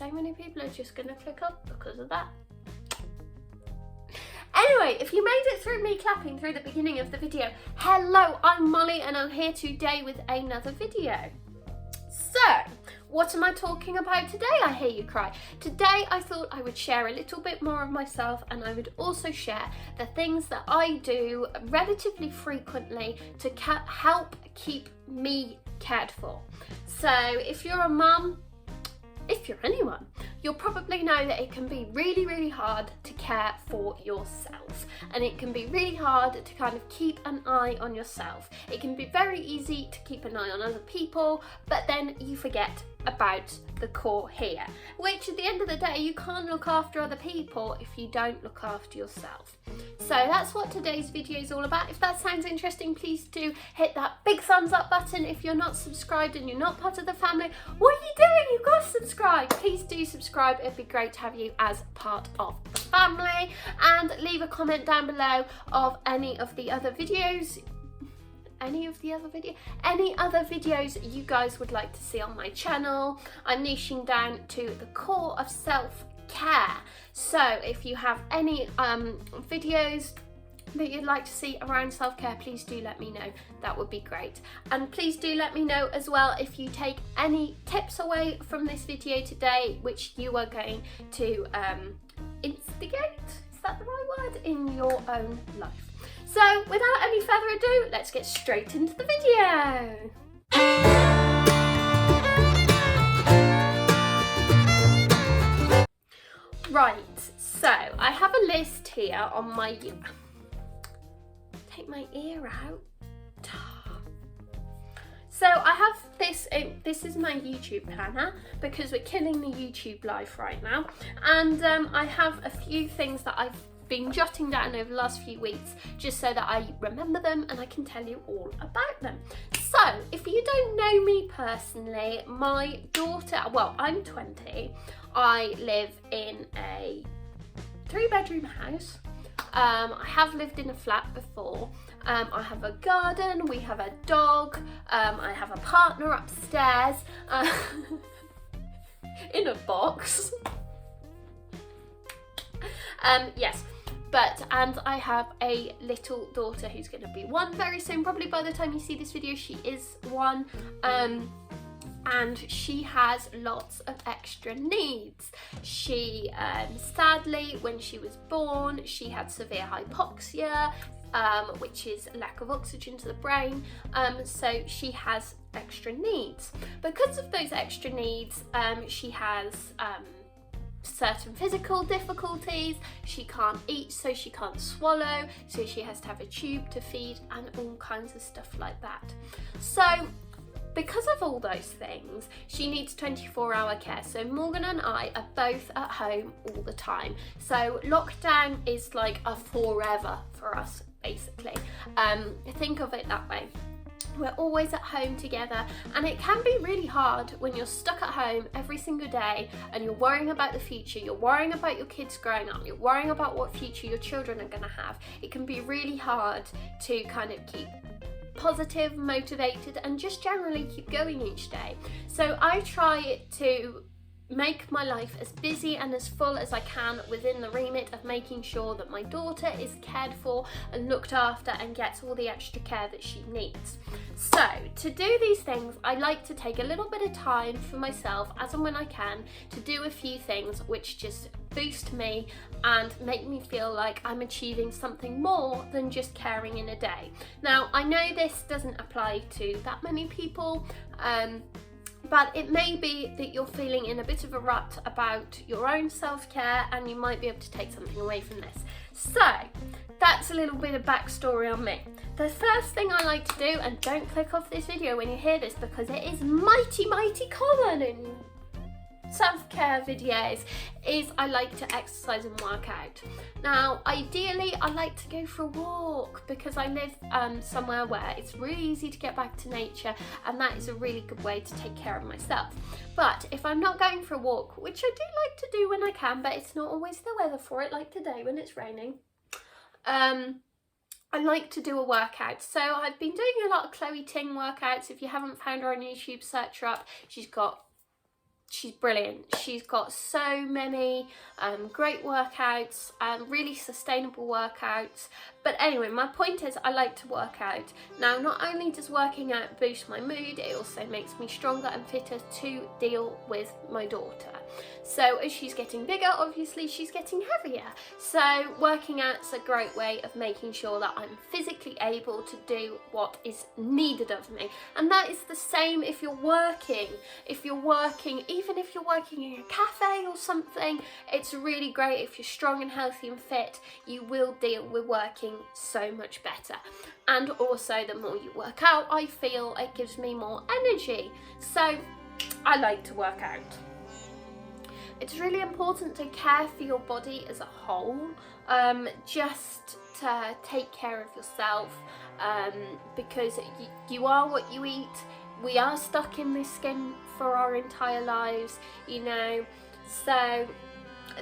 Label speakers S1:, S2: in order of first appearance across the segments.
S1: so many people are just going to click off because of that. Anyway, if you made it through me clapping through the beginning of the video, hello, I'm Molly and I'm here today with another video. So, what am I talking about today, I hear you cry? Today I thought I would share a little bit more of myself, and I would also share the things that I do relatively frequently to help keep me cared for. So if you're a mum, if you're anyone, you'll probably know that it can be really, really hard to care for yourself, and it can be really hard to kind of keep an eye on yourself. It can be very easy to keep an eye on other people, but then you forget about the core here, which at the end of the day, you can't look after other people if you don't look after yourself. So that's what today's video is all about. If that sounds interesting, please do hit that big thumbs up button. If you're not subscribed and you're not part of the family, what are you doing? You've got to subscribe. Please do subscribe. It'd be great to have you as part of the family, and leave a comment down below of any other videos you guys would like to see on my channel. I'm niching down to the core of self-care. So if you have any videos that you'd like to see around self-care, please do let me know. That would be great. And please do let me know as well if you take any tips away from this video today, which you are going to instigate, is that the right word, in your own life. So without any further ado, let's get straight into the video. Right, so I have a list here on my, take my ear out. So I have this is my YouTube planner, because we're killing the YouTube life right now, and I have a few things that I've been jotting down over the last few weeks, just so that I remember them and I can tell you all about them. So if you don't know me personally, my daughter, well, I'm 20, I live in a 3-bedroom house. I have lived in a flat before. I have a garden, we have a dog, I have a partner upstairs in a box. Yes. And I have a little daughter who's going to be 1 very soon. Probably by the time you see this video, she is 1. And she has lots of extra needs. She, sadly, when she was born, she had severe hypoxia, which is lack of oxygen to the brain. So she has extra needs. Because of those extra needs, she has certain physical difficulties. She can't eat, so she can't swallow, so she has to have a tube to feed, and all kinds of stuff like that. So because of all those things, she needs 24-hour care. So Morgan and I are both at home all the time. So lockdown is like a forever for us, basically. Think of it that way. We're always at home together, and it can be really hard when you're stuck at home every single day and you're worrying about the future, you're worrying about your kids growing up, you're worrying about what future your children are going to have. It can be really hard to kind of keep positive, motivated, and just generally keep going each day. So I try to make my life as busy and as full as I can within the remit of making sure that my daughter is cared for and looked after and gets all the extra care that she needs. So to do these things, I like to take a little bit of time for myself as and when I can to do a few things which just boost me and make me feel like I'm achieving something more than just caring in a day. Now, I know this doesn't apply to that many people, but it may be that you're feeling in a bit of a rut about your own self-care, and you might be able to take something away from this. So that's a little bit of backstory on me. The first thing I like to do, and don't click off this video when you hear this because it is mighty common in self-care videos, is I like to exercise and work out. Now, ideally, I like to go for a walk because I live somewhere where it's really easy to get back to nature, and that is a really good way to take care of myself. But if I'm not going for a walk, which I do like to do when I can, but it's not always the weather for it, like today when it's raining, I like to do a workout. So I've been doing a lot of Chloe Ting workouts. If you haven't found her on YouTube, search her up. She's got she's brilliant. She's got so many great workouts and really sustainable workouts. But anyway, my point is I like to work out. Now, not only does working out boost my mood, it also makes me stronger and fitter to deal with my daughter. So as she's getting bigger, obviously she's getting heavier. So working out's a great way of making sure that I'm physically able to do what is needed of me. And that is the same if you're working. Even if you're working in a cafe or something, it's really great. If you're strong and healthy and fit, you will deal with working so much better. And also, the more you work out, I feel it gives me more energy. So I like to work out. It's really important to care for your body as a whole, just to take care of yourself, because you are what you eat. We are stuck in this skin for our entire lives, you know, so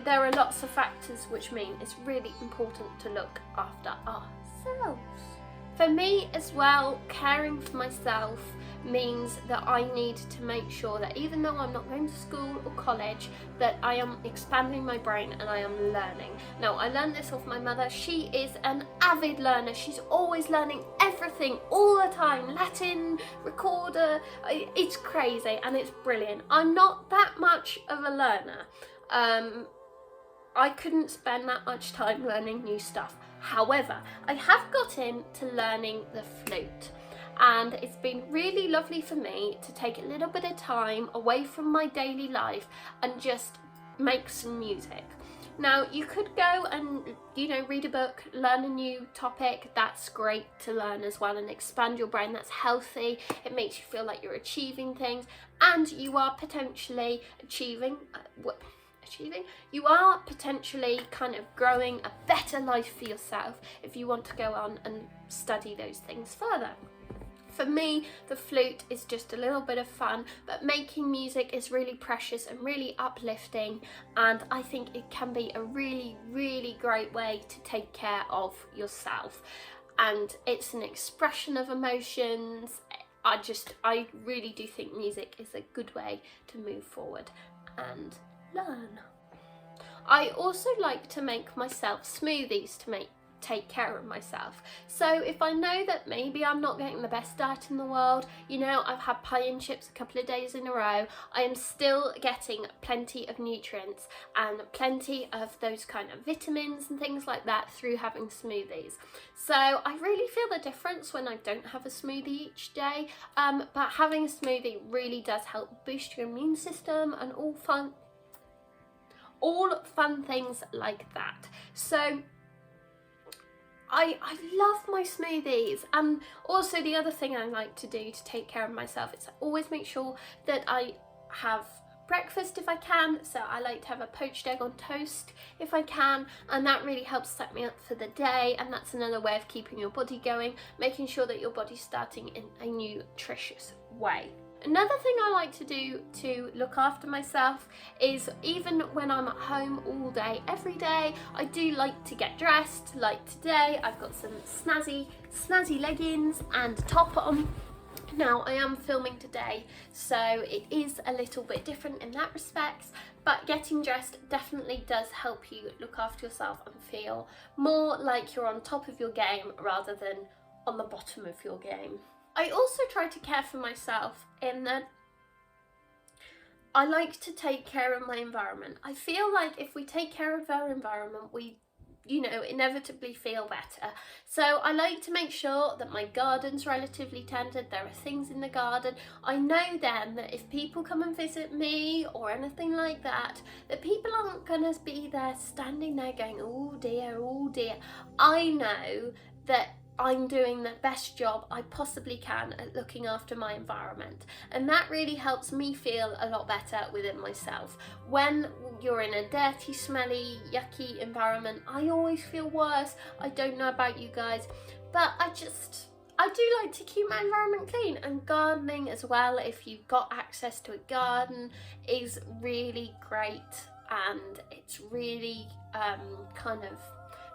S1: there are lots of factors which mean it's really important to look after ourselves. For me as well, caring for myself means that I need to make sure that even though I'm not going to school or college, that I am expanding my brain and I am learning. Now, I learned this off my mother. She is an avid learner. She's always learning everything all the time. Latin, recorder, it's crazy and it's brilliant. I'm not that much of a learner. I couldn't spend that much time learning new stuff. However, I have got into learning the flute, and it's been really lovely for me to take a little bit of time away from my daily life and just make some music. Now, you could go and, you know, read a book, learn a new topic. That's great to learn as well and expand your brain. That's healthy. It makes you feel like you're achieving things, and you are potentially you are potentially kind of growing a better life for yourself if you want to go on and study those things further. For me, the flute is just a little bit of fun, but making music is really precious and really uplifting, and I think it can be a really, really great way to take care of yourself. And it's an expression of emotions. I really do think music is a good way to move forward and learn. I also like to make myself smoothies to take care of myself. So if I know that maybe I'm not getting the best diet in the world, you know, I've had pie and chips a couple of days in a row, I am still getting plenty of nutrients and plenty of those kind of vitamins and things like that through having smoothies. So I really feel the difference when I don't have a smoothie each day, but having a smoothie really does help boost your immune system and all fun things like that. So I love my smoothies. And also, the other thing I like to do to take care of myself is I always make sure that I have breakfast if I can. So I like to have a poached egg on toast if I can, and that really helps set me up for the day. And that's another way of keeping your body going, making sure that your body's starting in a nutritious way. Another thing I like to do to look after myself is, even when I'm at home all day, every day, I do like to get dressed. Like today, I've got some snazzy leggings and a top on. Now, I am filming today, so it is a little bit different in that respect, but getting dressed definitely does help you look after yourself and feel more like you're on top of your game rather than on the bottom of your game. I also try to care for myself in that I like to take care of my environment. I feel like if we take care of our environment, we, you know, inevitably feel better. So I like to make sure that my garden's relatively tended. There are things in the garden. I know then that if people come and visit me or anything like that, that people aren't going to be there standing there going, oh dear, oh dear. I know that I'm doing the best job I possibly can at looking after my environment, and that really helps me feel a lot better within myself. When you're in a dirty, smelly, yucky environment, I always feel worse. I don't know about you guys, but I do like to keep my environment clean, and gardening as well, if you've got access to a garden, is really great, and it's really kind of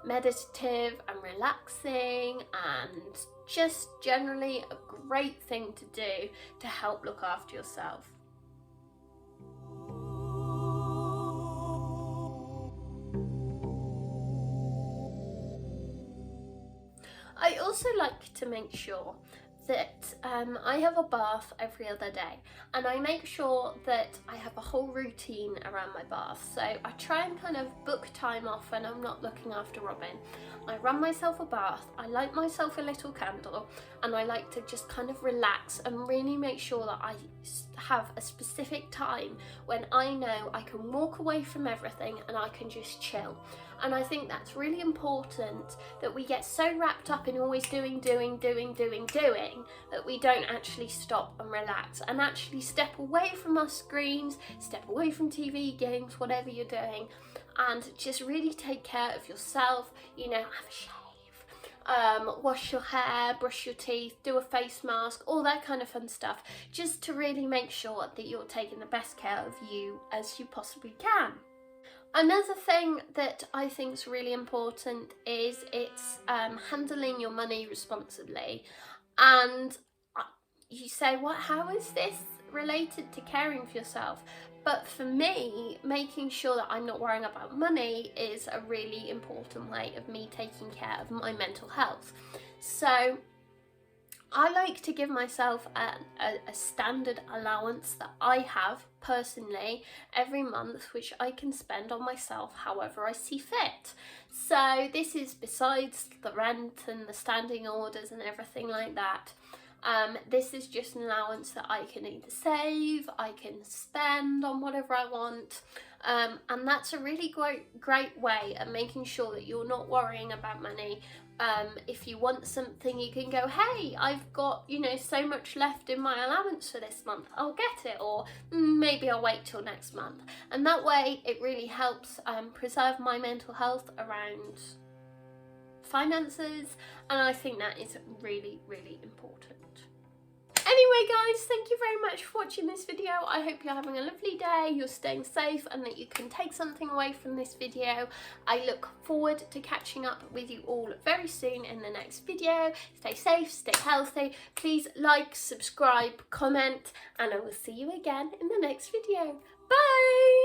S1: meditative and relaxing, and just generally a great thing to do to help look after yourself. I also like to make sure that I have a bath every other day, and I make sure that I have a whole routine around my bath. So I try and kind of book time off when I'm not looking after Robin. I run myself a bath, I light myself a little candle, and I like to just kind of relax and really make sure that I have a specific time when I know I can walk away from everything and I can just chill. And I think that's really important, that we get so wrapped up in always doing that we don't actually stop and relax and actually step away from our screens, step away from TV, games, whatever you're doing, and just really take care of yourself. You know, have a shave, wash your hair, brush your teeth, do a face mask, all that kind of fun stuff, just to really make sure that you're taking the best care of you as you possibly can. Another thing that I think is really important is it's handling your money responsibly. And you say, what? How is this related to caring for yourself? But for me, making sure that I'm not worrying about money is a really important way of me taking care of my mental health. So I like to give myself a standard allowance that I have personally every month, which I can spend on myself however I see fit. So this is besides the rent and the standing orders and everything like that. This is just an allowance that I can either save, I can spend on whatever I want, and that's a really great way of making sure that you're not worrying about money. If you want something, you can go, hey, I've got, you know, so much left in my allowance for this month, I'll get it, or maybe I'll wait till next month. And that way it really helps preserve my mental health around finances, and I think that is really, really important. Anyway guys, thank you very much for watching this video. I hope you're having a lovely day, you're staying safe, and that you can take something away from this video. I look forward to catching up with you all very soon in the next video. Stay safe, stay healthy, please like, subscribe, comment, and I will see you again in the next video. Bye!